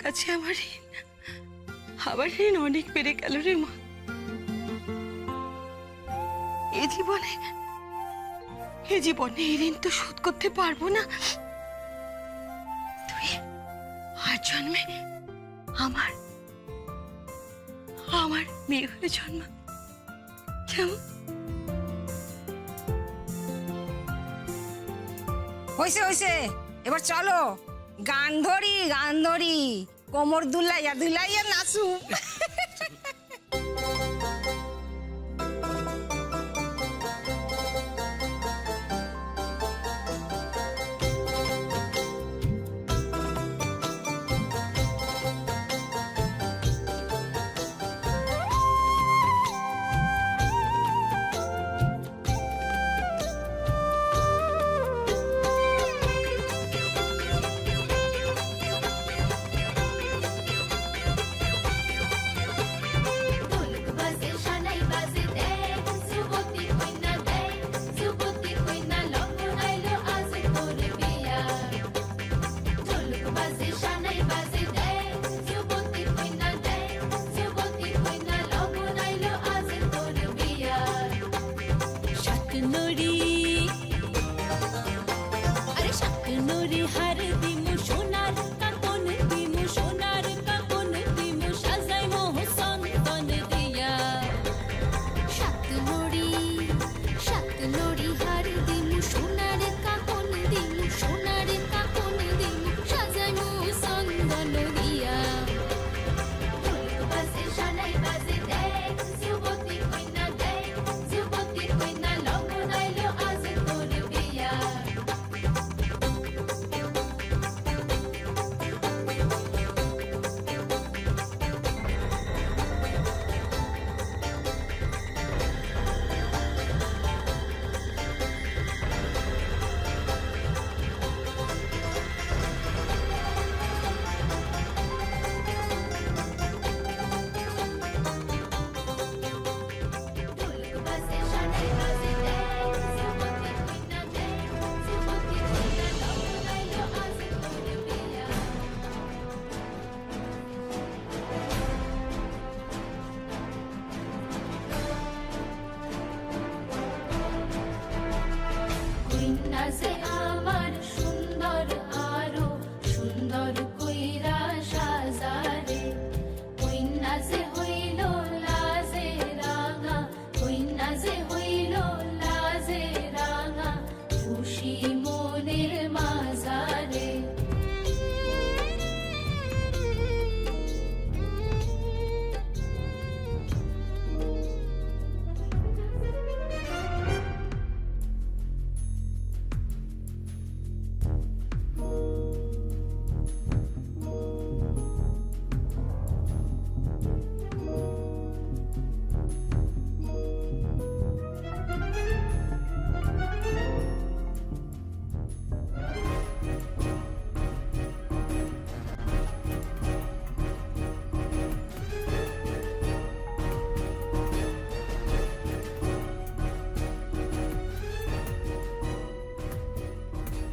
কাছে আমার ঋণ অনেক বেড়ে গেল রে মা। এ জীবনে এই ঋণ তো শোধ করতে পারবো না। তুই আর জন্মে আমার মেয়ে হয়ে জন্ম। কেমন হয়েছে, এবার চলো গান ধরি কোমর দুলাইয়া নাচু।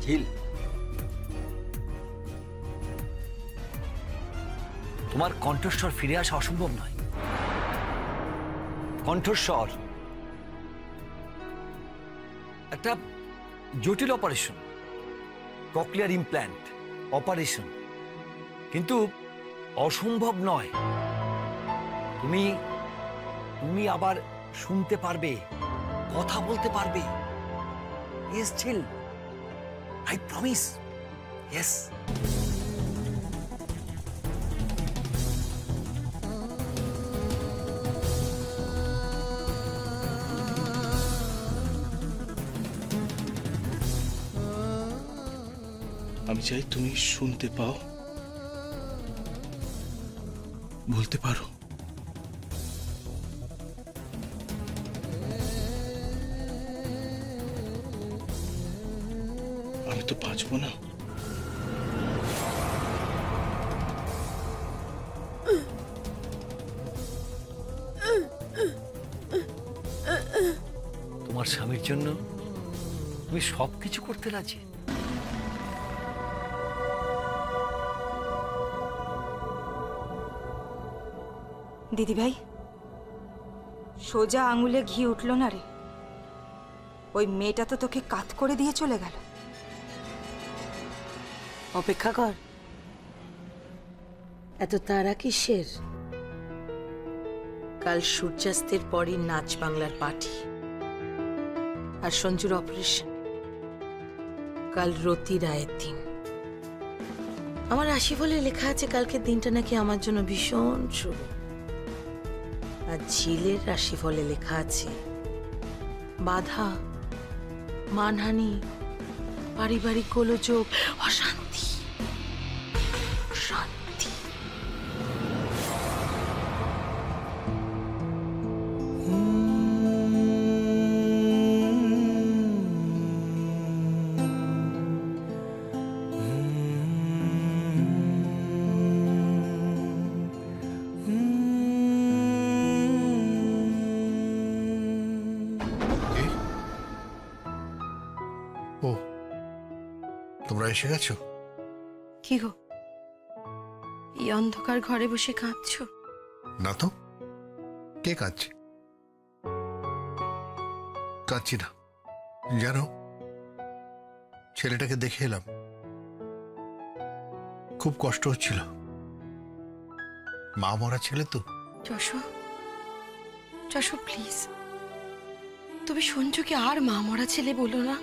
ঝিল, তোমার কণ্ঠস্বর ফিরে আসা অসম্ভব নয়। কণ্ঠস্বর একটা জটিল অপারেশন, ককলিয়ার ইমপ্ল্যান্ট অপারেশন, কিন্তু অসম্ভব নয়। তুমি আবার শুনতে পারবে, কথা বলতে পারবে। ইয়েস ঝিল, I promise. Yes. আমি চাই তুমি শুনতে পাও, বলতে পারো। আমি তো বাঁচবো না। তোমার স্বামীর জন্য তুমি সবকিছু করতে রাজি। দিদি ভাই, সোজা আঙুলে ঘি উঠল না রে। ওই মেয়েটা তো তোকে কাত করে দিয়ে চলে গেল। অপেক্ষা কর, এত তারা কিসের? কাল সূর্যাস্তের পরই নাচ বাংলার পার্টি, আর সঞ্জুর অপারেশন কাল রতি রায়ের দিন। আমার রাশিফলে লেখা আছে কালকের দিনটা নাকি আমার জন্য ভীষণ শুভ। আর ঝিলের রাশিফলে লেখা আছে বাধা, মানহানি, পারিবারিক গোলযোগ, অশান্তি, শান্তি। ও, তোমরা এসে গেছো? কি গো, এই অন্ধকার ঘরে বসে কাঁদছো? না তো, কে কাঁদছে? কাঁদছি না। জানো, ছেলেটাকে দেখে এলাম, খুব কষ্ট হচ্ছিল। মা মরা ছেলে তো। যশো, যশো প্লিজ, তুমি সঞ্জুকে আর মা মরা ছেলে বলো না।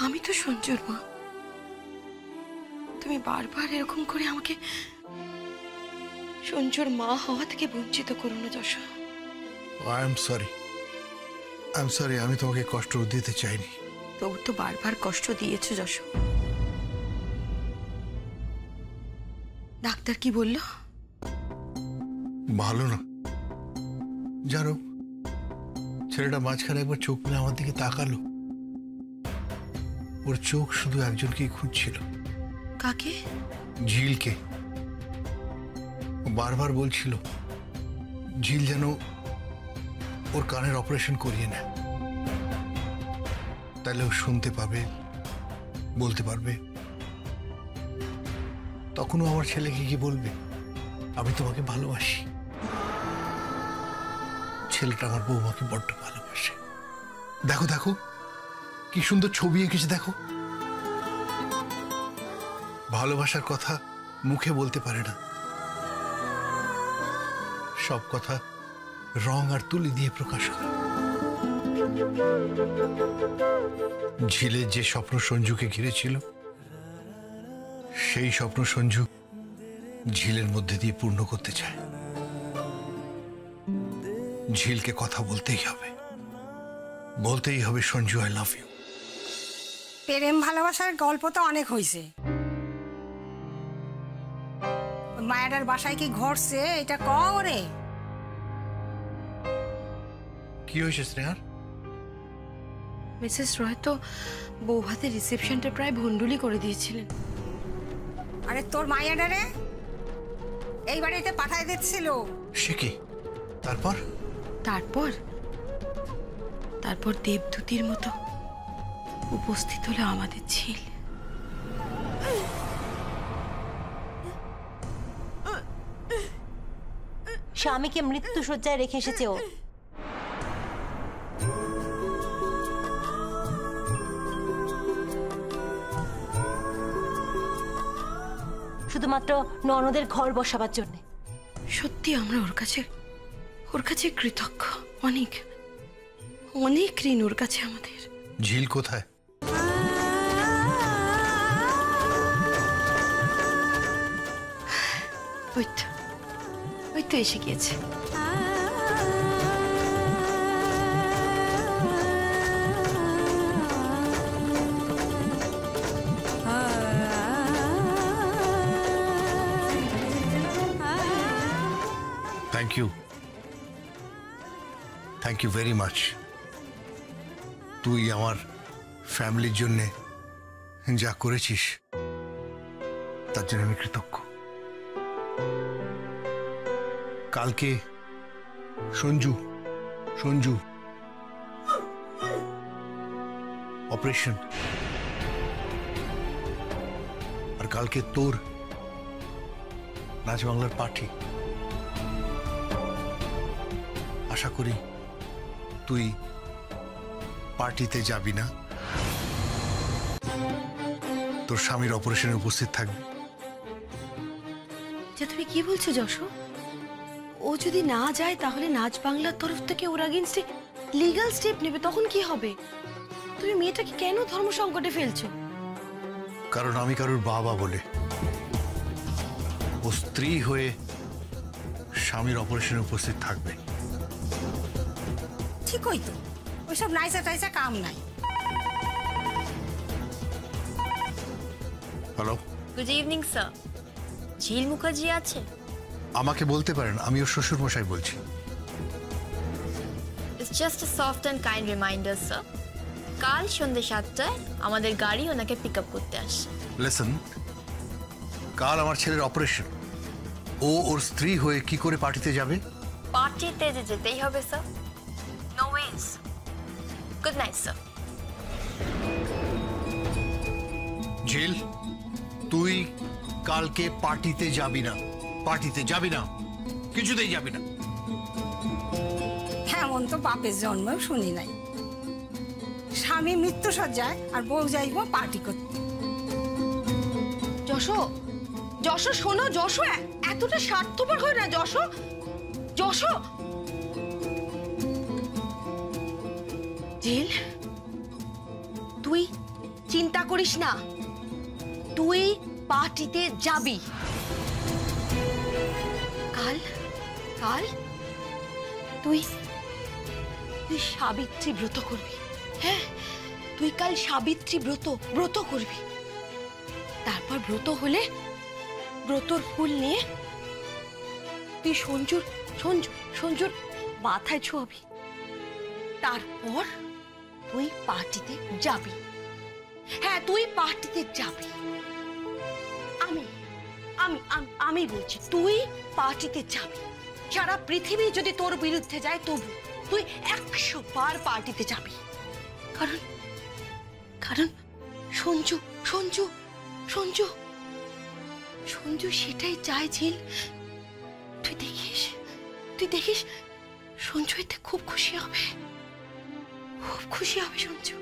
আমি তো সঞ্জুর মা। তুমি বারবার এরকম করে আমাকে সঞ্জুর মা হওয়া থেকে বঞ্চিত করো না যশো। আই এম সরি, আমি তোমাকে কষ্ট দিতে চাইনি। তবু তো বারবার কষ্ট দিয়েছো যশো। ডাক্তার কি বললো? ভালো না। জানো, ছেলেটা মাঝখানে একবার চোখ মেলে আমার দিকে তাকালো। ওর চোখ শুধু একজনকেই খুঁজছিল। কাকে? ঝিলকে। ও বারবার বলছিল ঝিল যেন ওর কানের অপারেশন করিয়ে নেয়, তাহলে ও শুনতে পাবে, বলতে পারবে। তখন ও আমার ছেলেকে কি বলবে, আমি তোমাকে ভালোবাসি। ছেলেটা আমার বৌমাকে বড্ড ভালোবাসে। দেখো দেখো, কি সুন্দর ছবি এঁকেছে দেখো। ভালোবাসার কথা মুখে বলতে পারে না, সব কথা রং আর তুলি দিয়ে প্রকাশ করে। ঝিলের যে স্বপ্ন সঞ্জুকে ঘিরেছিল, সেই স্বপ্ন সঞ্জু ঝিলের মধ্যে দিয়ে পূর্ণ করতে চায়। ঝিলকে কথা বলতেই হবে, বলতেই হবে সঞ্জু আই লাভ ইউ। প্রেম ভালোবাসার গল্প তো অনেক হয়েছে। মায়াটার বাসায় কি ঘটছে এটা কও রে। কি হয়েছে স্নেহার? মিসেস রয় তো বৌভাতের রিসেপশনটা প্রায় ভণ্ডুলি করে দিয়েছিলেন। আরে তোর মায়াটারে এই বাড়িতে পাঠায় দিচ্ছিল। সে কি? তারপর? তারপর তারপর দেবদূতির মতো উপস্থিত হলো আমাদের ঝিল। স্বামীকে মৃত্যু শয্যায় রেখে এসেছে ও। শুধুমাত্র ননদের ঘর বসাবার জন্য। সত্যি আমরা ওর কাছে কৃতজ্ঞ। অনেক অনেক ঋণ ওর কাছে আমাদের। ঝিল কোথায়? ওই তো এসে গিয়েছে। Thank you very much. তুই আমার ফ্যামিলির জন্য যা করেছিস তার জন্য আমি কৃতজ্ঞ। কালকে সঞ্জু অপারেশন, আর কালকে তোর নাচ বাংলার পার্টি। আশা করি তুই পার্টিতে যাবি না, তোর স্বামীর অপারেশনে উপস্থিত থাকবি। যে তুমি কি বলছো যশো? ও যদি না যায় তাহলে নাচ বাংলার তরফ থেকে ওর আগেনস্টে লিগ্যাল স্টেপ নেবে, তখন কি হবে? তুমি মেয়েটাকে কেন ধর্ম সংকটে ফেলছো? কারণ আমি কারোর বাবা বলে। ও স্ত্রী হয়ে স্বামীর অপারেশনে উপস্থিত থাকবে। ঠিকই তো, ওইসব নাইসা টাইসা কাম নাই। Hello, good evening sir. ঝিল মুখার্জি আছে? আমাকে বলতে পারেন, আমি ওর শ্বশুর মশাই বলছি। It's just a soft and kind reminder sir. কাল সন্ধ্যে 7টায় আমাদের গাড়ি ওনাকে পিক আপ করতে আসে। লিসন, কাল আমার ছেলের অপারেশন, ও ওর স্ত্রী হয়ে কি করে পার্টিতে যাবে? পার্টিতে যে যেতেই হবে sir. No ways. Good night sir. Jhil, তুই কালকে পার্টিতে যাবি না, পার্টিতে যাবি না, কিছুতেই যাবি না। এমন তো বাপের জন্মেও শুনি নাই। স্বামী মৃত্যু সজ্জায় আর বউ যাইব পার্টি করতে। যশো, যশো শোনো, যশো এতটা স্বার্থপর হয় না যশো। যশো, ঝিল তুই চিন্তা করিস না, তুই পার্টিতে যাবি। কাল কাল তুই তুই সাবিত্রী ব্রত করবি। হ্যাঁ, তুই কাল সাবিত্রী ব্রত করবি। তারপর ব্রত হলে ব্রতর ফুল নিয়ে তুই সঞ্জুর মাথায় ছোঁয়াবি। তারপর তুই পার্টিতে যাবি। হ্যাঁ, তুই পার্টিতে যাবি। আমি আমি আমি বলছি, তুই পার্টিতে যাবি। সারা পৃথিবী যদি তোর বিরুদ্ধে যায় তবু তুই 100 বার পার্টিতে যাবি। কারণ কারণ সঞ্জু সঞ্জু সঞ্জু সঞ্জু সেটাই চায়। ঝিল, তুই দেখিস সঞ্জু এতে খুব খুশি হবে, খুব খুশি হবে সঞ্জু।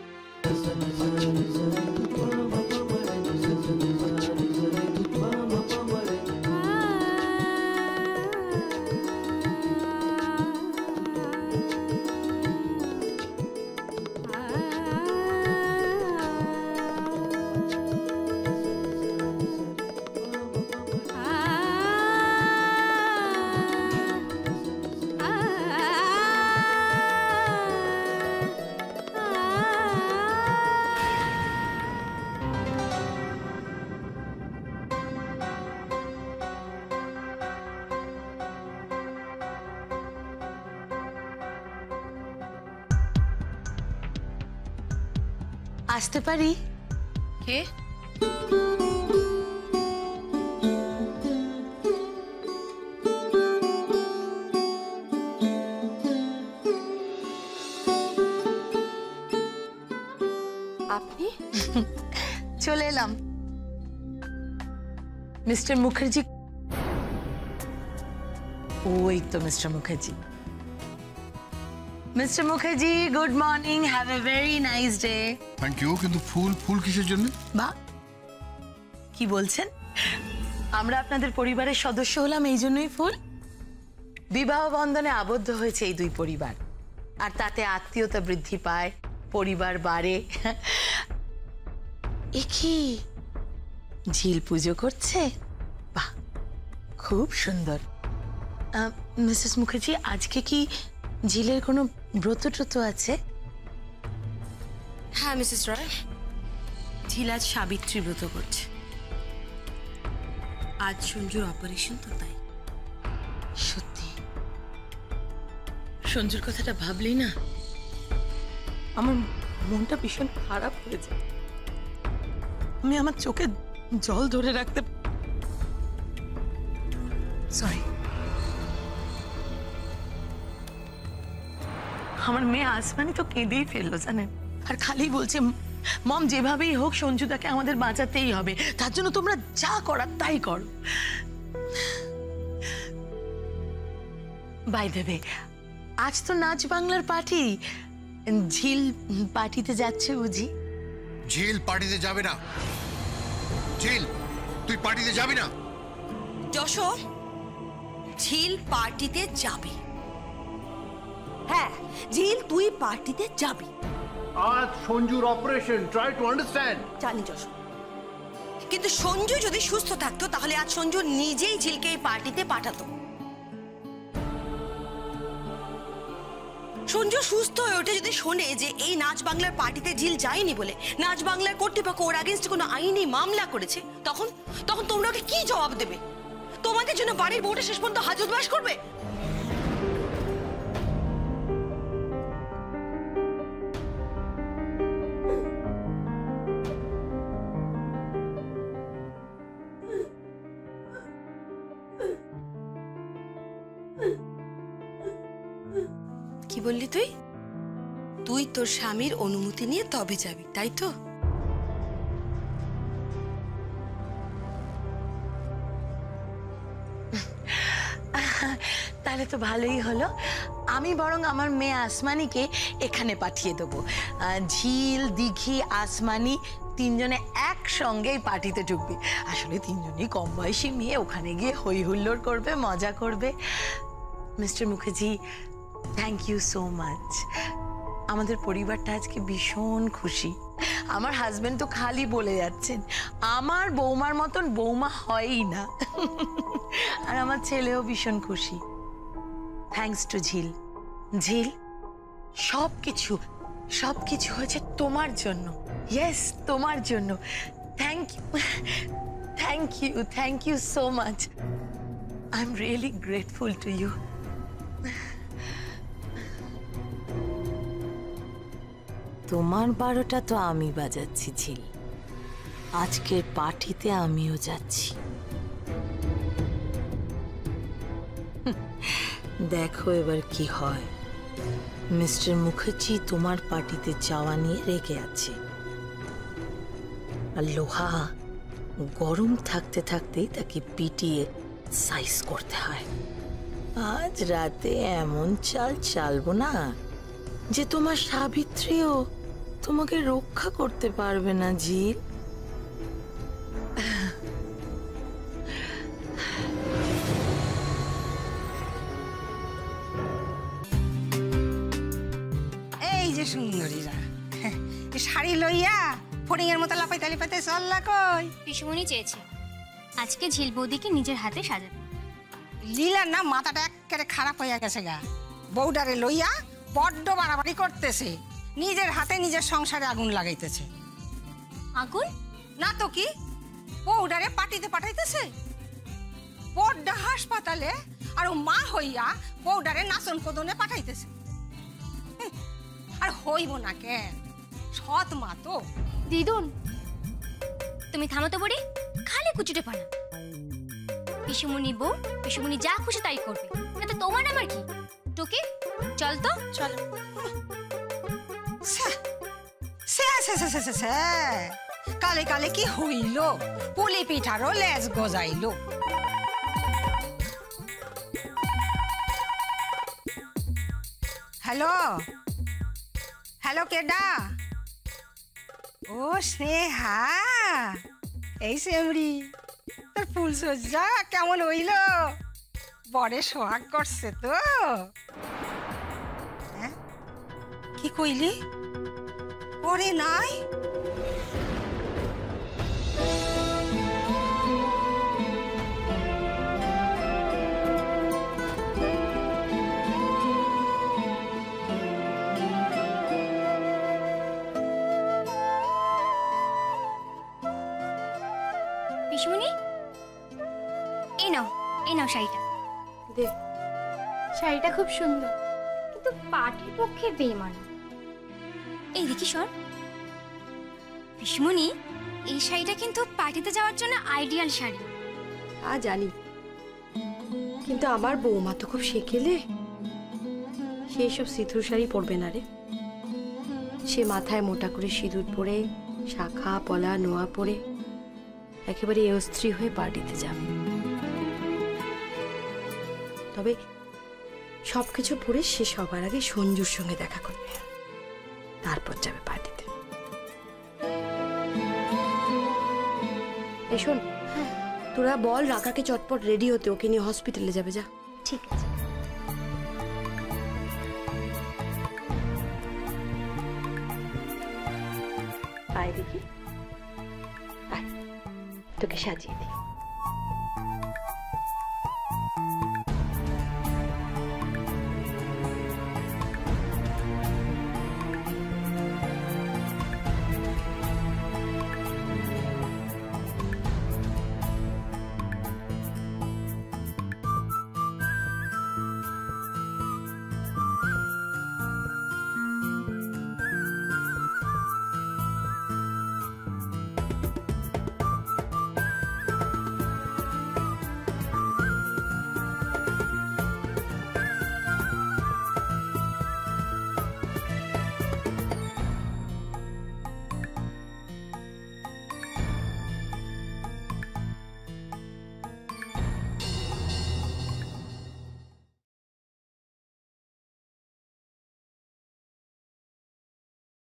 আসতে পারি? কে? আপনি? চলে এলাম। মিস্টার মুখার্জি। ওই তো mister Mukherjee. Mister Mukherjee, good morning, have a very nice day. Thank you. কিন্তু ফুল কিসের জন্য? বা কি বলছেন? আমরা আপনাদের পরিবারের সদস্য হলাম, এই জন্যই ফুল। বিবাহ বন্ধনে আবদ্ধ হয়েছে এই দুই পরিবার, আর তাতে আত্মীয়তা বৃদ্ধি পায়, পরিবার বাড়ে। এ কি ঝিল পুজো করছে? বাহ, খুব সুন্দর। মিসেস মুখার্জি, আজকে কি ঝিলের কোনো ব্রত ট্রত আছে? হ্যাঁ মিসেস রয়, ঝিল আজ সাবিত্রী ব্রত করছে। আজ সঞ্জুর অপারেশন, তো তাই। সত্যি সঞ্জুর কথাটা ভাবলেই না আমার মনটা ভীষণ খারাপ হয়ে যায়। আমি আমার চোখে জল ধরে রাখতে সরি। আমার মেয়ে আসমানি তো কেঁদেই ফেললো জানেন, আর খালি বলছে মম যেভাবেই হোক সঞ্জুদাকে আমাদের বাঁচাতেই হবে, তার জন্য তোমরা যা করার তাই করো। বাই দেবে আজ তো নাচ বাংলার পার্টি, ঝিল পার্টিতে যাচ্ছে বুঝি? ঝিল পার্টিতে যাবে না। ঝিল, তুই পার্টিতে যাবি না। যশো, ঝিল পার্টিতে যাবে। হ্যাঁ, ঝিল তুই পার্টিতে যাবি। আজ সঞ্জুর অপারেশন, ট্রাই টু আন্ডারস্ট্যান্ড। জানি যশো, কিন্তু সঞ্জু যদি সুস্থ থাকতো তাহলে আজ সঞ্জু নিজেই ঝিলকে এই পার্টিতে পাঠাতো। সঞ্জু সুস্থ হয়ে ওঠে যদি শোনে যে এই নাচ বাংলার পার্টিতে ঝিল যায়নি বলে নাচ বাংলার কর্তৃপক্ষ ওর আগেন্স্টে কোনো আইনি মামলা করেছে, তখন তখন তোমরা ওকে কি জবাব দেবে? তোমাদের জন্য বাড়ির বউটা শেষ পর্যন্ত হাজতবাস করবে? কি বললি তুই? তুই তোর স্বামীর অনুমতি নিয়ে তবে যাবি, তাই তো? তাহলে তো ভালোই হলো। আমি বরং আমার মেয়ে আসমানিকে এখানে পাঠিয়ে দেবো। ঝিল, দিঘি, আসমানি তিনজনে একসঙ্গে এই পার্টিতে ঢুকবে। আসলে তিনজনই কম বয়সী মেয়ে, ওখানে গিয়ে হই হুল্লোড় করবে, মজা করবে। Mister Mukherjee, thank you so much. আমাদের পরিবারটা আজকে ভীষণ খুশি। আমার হাজবেন্ড তো খালি বলে যাচ্ছেন আমার বৌমার মতন বৌমা হয়ই না। আর আমার ছেলেও ভীষণ খুশি। থ্যাঙ্কস টু ঝিল। ঝিল, সবকিছু হয়েছে তোমার জন্য। ইয়েস, তোমার জন্য। Thank you so much. I am really grateful to you. তোমার 12টা তো আমি বাজাচ্ছি ঝিল। আজকের পার্টিতে আমিও যাচ্ছি। দেখো এবার কি হয়। মিস্টার মুখার্জি তোমার পার্টিতে যাওয়া নিয়ে রেগে আছে। আর লোহা গরম থাকতে থাকতেই তাকে পিটিয়ে সাইজ করতে হয়। আজ রাতে এমন চাল চালবো না যে তোমার সাবিত্রীও তোমাকে রক্ষা করতে পারবে না ঝিল। এই যে সুন্দরীরা শাড়ি লইয়া ফড়িং এর মতো লাপাইতে লাপাইতে চললা কই? পিসুমণি চেয়েছে আজকে ঝিল বৌদিকে নিজের হাতে সাজাবে। লীলার না মাথাটা একেবারে খারাপ হইয়া গেছে গা। বউডারে লইয়া বড্ড বাড়াবাড়ি করতেছে, নিজের হাতে নিজের সংসারে আগুন লাগাইতেছে। আগুন না তো কি, বউডারে পার্টিতে পাঠাইতেছে বড্ড হাসপাতালে, আর ও মা হইয়া বউডারে নাচন কোদনে পাঠাইতেছে। আর হইব না কেন, সৎ মা তো। দিদুন তুমি থামো তো বড়ি, খালি কুচুটে পানা। পিসুমণি বউ, পিসুমণি যা খুশি তাই করবে, তাতে তোমার আমার কি? টুকি চল তো, চলো। কালে কালে কি হইল, পুলি পিঠারও লেজ গজাইল। হ্যালো হ্যালো, কেডা? ও স্নেহা, এই সেমরি, তোর ফুলসজ্জা কেমন হইল? বড়ে সোহাগ করছে তো? কি কইলি? করে নাই? পিসুমণি এই নাও শাড়িটা। শাড়িটা খুব সুন্দর, কিন্তু পাটির পক্ষে বেমানান। এই দেখি সর। পিসুমণি, এই শাড়িটা কিন্তু পার্টিতে যাওয়ার জন্য আইডিয়াল শাড়ি। জানি, কিন্তু আমার বৌমা তো খুব সেকেলে, সেই সব সিঁথুর শাড়ি পরবে না রে। সে মাথায় মোটা করে সিঁদুর পরে, শাখা পলা নোয়া পরে একেবারে অস্ত্রী হয়ে পার্টিতে যাবে। তবে সবকিছু পরে সে সবার আগে সঞ্জুর সঙ্গে দেখা করবে, তারপর যাবে পার্টিতে। এই শোন, তোরা বল রাকাকে চটপট রেডি হতে, ওকে নিয়ে হসপিটালে যাবে। যা। ঠিক আছে। আয় দেখি, আয় তোকে সাজিয়ে দিই।